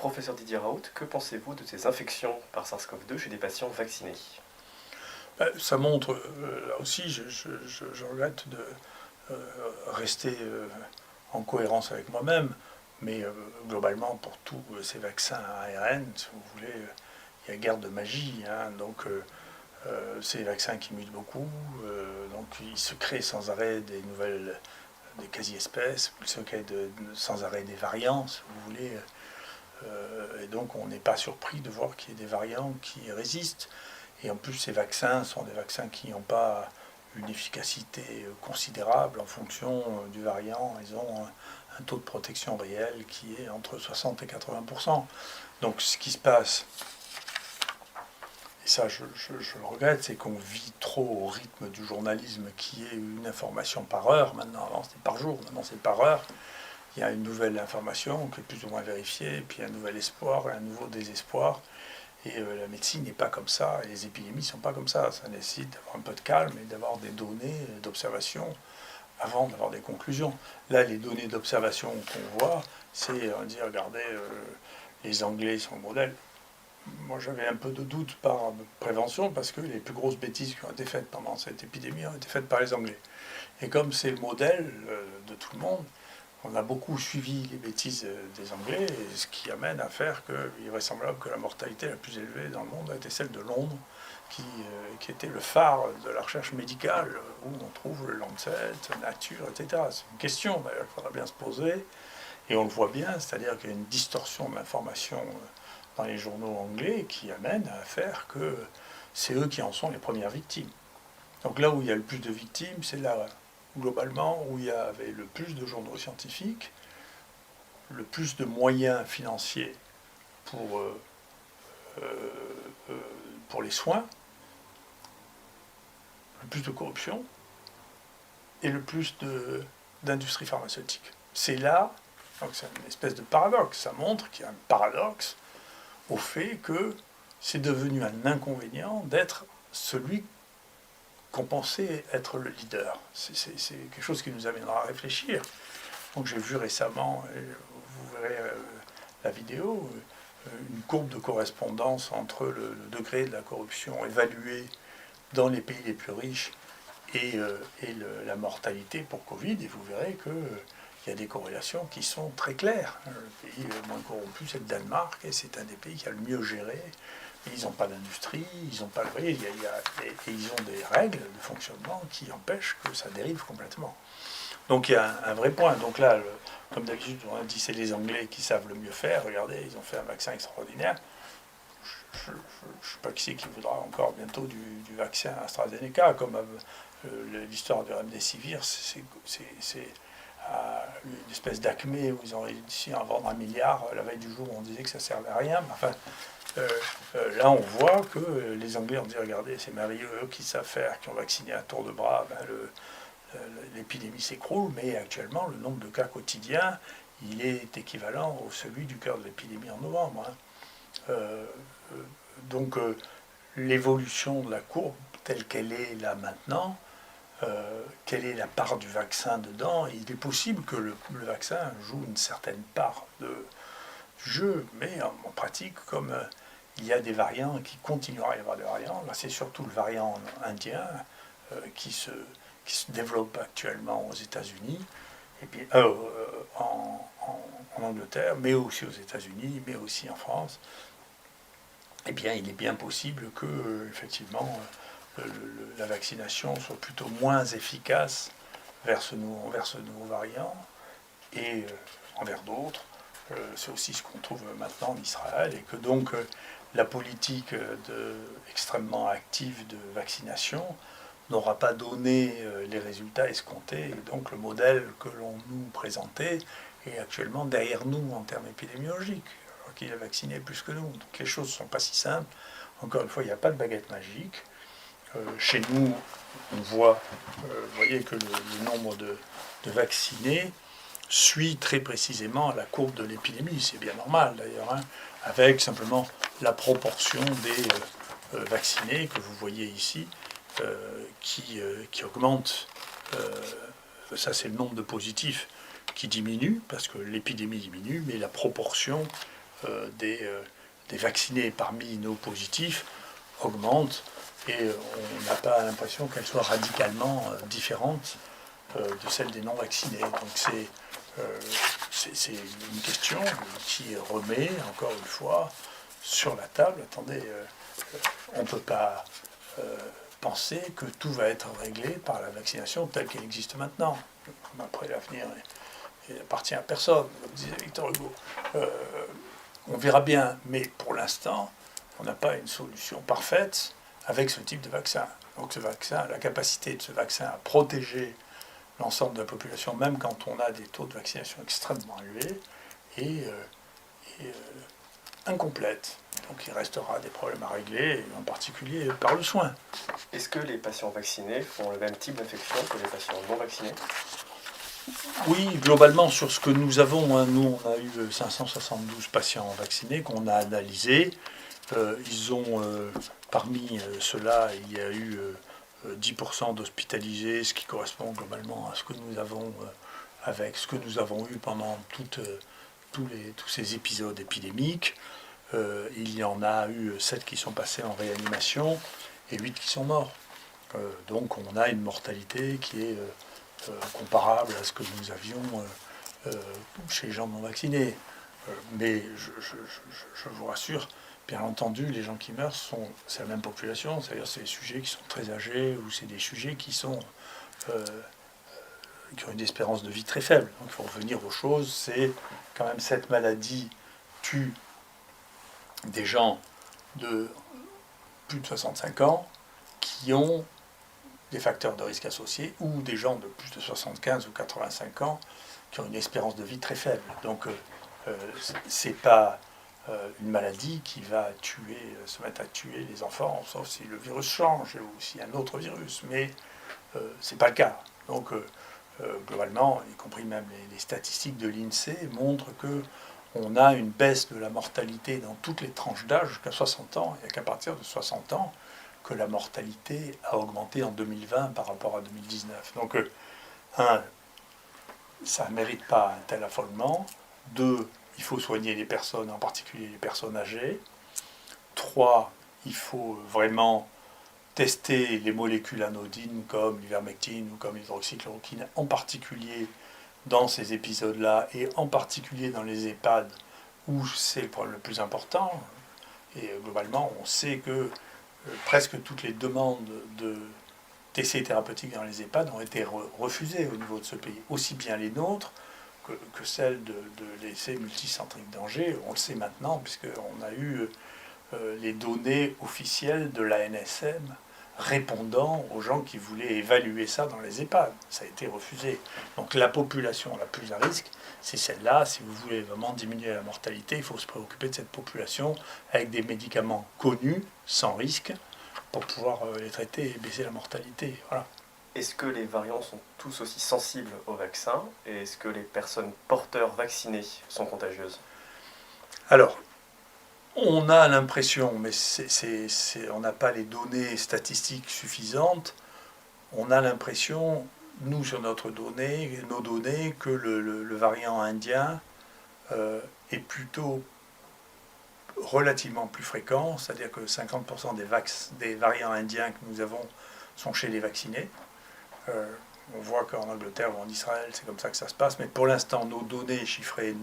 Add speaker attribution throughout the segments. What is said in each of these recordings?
Speaker 1: Professeur Didier Raoult, que pensez-vous de ces infections par SARS-CoV-2 chez des patients vaccinés?
Speaker 2: Ça montre, là aussi, je regrette de rester en cohérence avec moi-même, mais globalement, pour tous ces vaccins à ARN, si vous voulez, il y a guère de magie. Hein, donc, c'est des vaccins qui mutent beaucoup, donc ils se créent sans arrêt des nouvelles, des quasi-espèces, ils se créent sans arrêt des variants, si vous voulez. Et donc, on n'est pas surpris de voir qu'il y ait des variants qui résistent. Et en plus, ces vaccins sont des vaccins qui n'ont pas une efficacité considérable en fonction du variant. Ils ont un taux de protection réel qui est entre 60 et 80%. Donc ce qui se passe, et ça je le regrette, c'est qu'on vit trop au rythme du journalisme qui est une information par heure. Maintenant, avant c'était par jour, maintenant c'est par heure. Il y a une nouvelle information qui est plus ou moins vérifiée, puis un nouvel espoir et un nouveau désespoir. Et la médecine n'est pas comme ça, et les épidémies ne sont pas comme ça. Ça nécessite d'avoir un peu de calme et d'avoir des données d'observation avant d'avoir des conclusions. Là, les données d'observation qu'on voit, c'est, on dit, regardez, les Anglais sont le modèle. Moi, j'avais un peu de doute par prévention, parce que les plus grosses bêtises qui ont été faites pendant cette épidémie ont été faites par les Anglais. Et comme c'est le modèle de tout le monde, on a beaucoup suivi les bêtises des Anglais, et ce qui amène à faire qu'il est vraisemblable que la mortalité la plus élevée dans le monde a été celle de Londres, qui était le phare de la recherche médicale, où on trouve le Lancet, Nature, etc. C'est une question d'ailleurs qu'il faudra bien se poser, et on le voit bien, c'est-à-dire qu'il y a une distorsion de l'information dans les journaux anglais qui amène à faire que c'est eux qui en sont les premières victimes. Donc là où il y a le plus de victimes, c'est là globalement où il y avait le plus de journaux scientifiques, le plus de moyens financiers pour, pour les soins, le plus de corruption et le plus d'industrie pharmaceutique. C'est là, donc c'est une espèce de paradoxe, ça montre qu'il y a un paradoxe au fait que c'est devenu un inconvénient d'être celui qu'on pensait être le leader. C'est quelque chose qui nous amènera à réfléchir. Donc j'ai vu récemment, et vous verrez la vidéo, une courbe de correspondance entre le degré de la corruption évalué dans les pays les plus riches et la mortalité pour Covid, et vous verrez qu'il y a des corrélations qui sont très claires. Le pays le moins corrompu, c'est le Danemark, et c'est un des pays qui a le mieux géré. Ils n'ont pas d'industrie, ils n'ont pas et ils ont des règles de fonctionnement qui empêchent que ça dérive complètement. Donc il y a un vrai point. Donc là, comme d'habitude, on a dit c'est les Anglais qui savent le mieux faire. Regardez, ils ont fait un vaccin extraordinaire. Je ne sais pas qui c'est qui voudra encore bientôt du vaccin AstraZeneca, comme l'histoire du Remdesivir, c'est une espèce d'acmé où ils ont réussi à en vendre 1 milliard la veille du jour où on disait que ça ne servait à rien. Enfin, là, on voit que les Anglais ont dit regardez, c'est merveilleux, eux qui savent faire, qui ont vacciné à tour de bras, l'épidémie s'écroule, mais actuellement, le nombre de cas quotidiens, il est équivalent au celui du cœur de l'épidémie en novembre. Hein. Donc, l'évolution de la courbe telle qu'elle est là maintenant, quelle est la part du vaccin dedans, il est possible que le vaccin joue une certaine part du jeu, mais en pratique, comme il y a des variants, qui continuera à y avoir des variants, là c'est surtout le variant indien qui se développe actuellement aux États-Unis, et puis en Angleterre, mais aussi aux États-Unis, mais aussi en France. Eh bien, il est bien possible que, effectivement, la vaccination soit plutôt moins efficace envers ce nouveau variant et envers d'autres. C'est aussi ce qu'on trouve maintenant en Israël, et que donc la politique extrêmement active de vaccination n'aura pas donné les résultats escomptés, et donc le modèle que l'on nous présentait est actuellement derrière nous en termes épidémiologiques, alors qu'il a vacciné plus que nous. Donc les choses ne sont pas si simples. Encore une fois, il n'y a pas de baguette magique. Chez nous, on voit, vous voyez que le nombre de vaccinés suit très précisément la courbe de l'épidémie, c'est bien normal d'ailleurs, hein, avec simplement la proportion des vaccinés que vous voyez ici, qui augmente. Ça, c'est le nombre de positifs qui diminue, parce que l'épidémie diminue, mais la proportion des vaccinés parmi nos positifs augmente et on n'a pas l'impression qu'elle soit radicalement différente de celle des non-vaccinés. Donc c'est une question qui remet, encore une fois, sur la table. Attendez, on ne peut pas penser que tout va être réglé par la vaccination telle qu'elle existe maintenant. Après, l'avenir appartient à personne, comme disait Victor Hugo. On verra bien, mais pour l'instant, on n'a pas une solution parfaite avec ce type de vaccin. Donc ce vaccin, la capacité de ce vaccin à protéger l'ensemble de la population, même quand on a des taux de vaccination extrêmement élevés, est incomplète. Donc il restera des problèmes à régler, en particulier par le soin.
Speaker 1: Est-ce que les patients vaccinés font le même type d'infection que les patients non vaccinés ?
Speaker 2: Oui, globalement, sur ce que nous avons, hein, nous on a eu 572 patients vaccinés qu'on a analysés. Parmi ceux-là, il y a eu 10% d'hospitalisés, ce qui correspond globalement à ce que nous avons eu pendant tous ces épisodes épidémiques. Il y en a eu 7 qui sont passés en réanimation et 8 qui sont morts. Donc on a une mortalité qui est comparable à ce que nous avions chez les gens non vaccinés. Mais je vous rassure, bien entendu, les gens qui meurent, c'est la même population, c'est-à-dire c'est des sujets qui sont très âgés ou c'est des sujets qui ont une espérance de vie très faible. Donc il faut revenir aux choses, c'est quand même cette maladie tue des gens de plus de 65 ans qui ont des facteurs de risque associés ou des gens de plus de 75 ou 85 ans qui ont une espérance de vie très faible. Donc c'est pas une maladie qui va se mettre à tuer les enfants, sauf si le virus change ou s'il y a un autre virus, mais c'est pas le cas. Donc globalement, y compris même les statistiques de l'INSEE montrent que on a une baisse de la mortalité dans toutes les tranches d'âge jusqu'à 60 ans. Il n'y a qu'à partir de 60 ans que la mortalité a augmenté en 2020 par rapport à 2019. Donc, ça ne mérite pas un tel affolement. 2, il faut soigner les personnes, en particulier les personnes âgées. 3, il faut vraiment tester les molécules anodines comme l'ivermectine ou comme l'hydroxychloroquine, en particulier dans ces épisodes-là, et en particulier dans les EHPAD, où c'est le problème le plus important. Et globalement, on sait que presque toutes les demandes d'essais thérapeutiques dans les EHPAD ont été refusées au niveau de ce pays, aussi bien les nôtres que celles de l'essai multicentrique d'Angers. On le sait maintenant, puisqu'on a eu les données officielles de l'ANSM répondant aux gens qui voulaient évaluer ça dans les EHPAD. Ça a été refusé. Donc la population la plus à risque, c'est celle-là. Si vous voulez vraiment diminuer la mortalité, il faut se préoccuper de cette population avec des médicaments connus, sans risque, pour pouvoir les traiter et baisser la mortalité. Voilà.
Speaker 1: Est-ce que les variants sont tous aussi sensibles au vaccin et est-ce que les personnes porteurs vaccinées sont contagieuses ?
Speaker 2: Alors, on a l'impression, mais on n'a pas les données statistiques suffisantes, on a l'impression, nous sur nos données, que le variant indien est plutôt relativement plus fréquent, c'est-à-dire que 50% des variants indiens que nous avons sont chez les vaccinés. On voit qu'en Angleterre ou en Israël, c'est comme ça que ça se passe, mais pour l'instant, nos données chiffrées,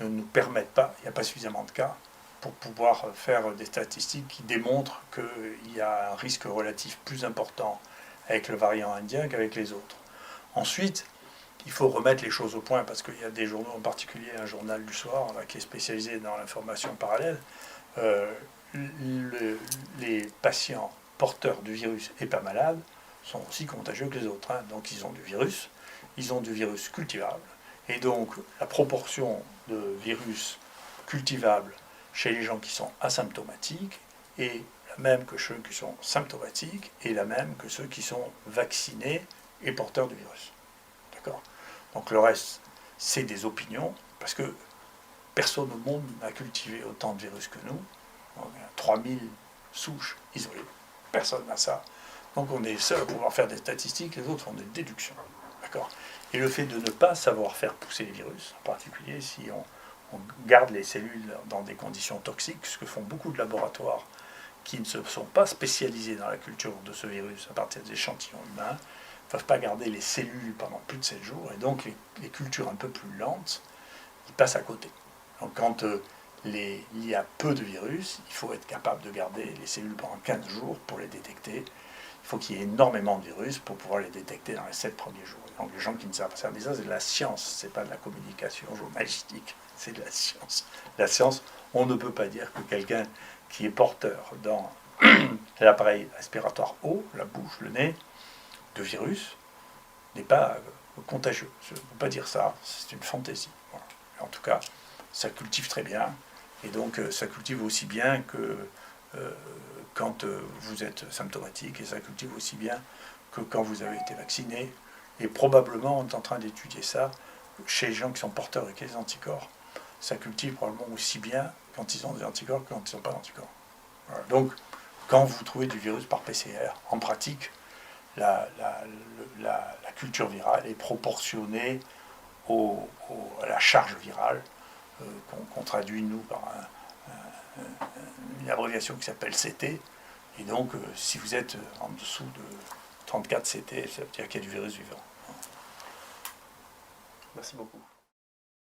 Speaker 2: ne nous permettent pas, il n'y a pas suffisamment de cas, pour pouvoir faire des statistiques qui démontrent qu'il y a un risque relatif plus important avec le variant indien qu'avec les autres. Ensuite, il faut remettre les choses au point, parce qu'il y a des journaux, en particulier un journal du soir qui est spécialisé dans l'information parallèle. Les patients porteurs du virus et pas malades sont aussi contagieux que les autres. Donc ils ont du virus cultivable, et donc la proportion de virus cultivable chez les gens qui sont asymptomatiques est la même que ceux qui sont symptomatiques et la même que ceux qui sont vaccinés et porteurs du virus. D'accord ? Donc le reste, c'est des opinions, parce que personne au monde n'a cultivé autant de virus que nous. Donc, il y a 3000 souches isolées, personne n'a ça. Donc on est seul à pouvoir faire des statistiques, les autres font des déductions. D'accord ? Et le fait de ne pas savoir faire pousser les virus, en particulier si on garde les cellules dans des conditions toxiques, ce que font beaucoup de laboratoires qui ne se sont pas spécialisés dans la culture de ce virus à partir des échantillons humains, ne peuvent pas garder les cellules pendant plus de 7 jours, et donc les cultures un peu plus lentes, ils passent à côté. Donc quand il y a peu de virus, il faut être capable de garder les cellules pendant 15 jours pour les détecter. Il faut qu'il y ait énormément de virus pour pouvoir les détecter dans les 7 premiers jours. Donc les gens qui ne savent pas ça, mais ça c'est de la science, c'est pas de la communication journalistique, c'est de la science. La science, on ne peut pas dire que quelqu'un qui est porteur dans l'appareil respiratoire haut, la bouche, le nez, de virus, n'est pas contagieux. Je ne peux pas dire ça, c'est une fantaisie. Voilà. En tout cas, ça cultive très bien, et donc ça cultive aussi bien que quand vous êtes symptomatique, et ça cultive aussi bien que quand vous avez été vacciné, et probablement on est en train d'étudier ça chez les gens qui sont porteurs avec les anticorps. Ça cultive probablement aussi bien quand ils ont des anticorps que quand ils n'ont pas d'anticorps. Voilà. Donc, quand vous trouvez du virus par PCR, en pratique, la culture virale est proportionnée à la charge virale, qu'on traduit, nous, par une abréviation qui s'appelle CT. Et donc, si vous êtes en dessous de 34 CT, ça veut dire qu'il y a du virus vivant.
Speaker 1: Merci beaucoup.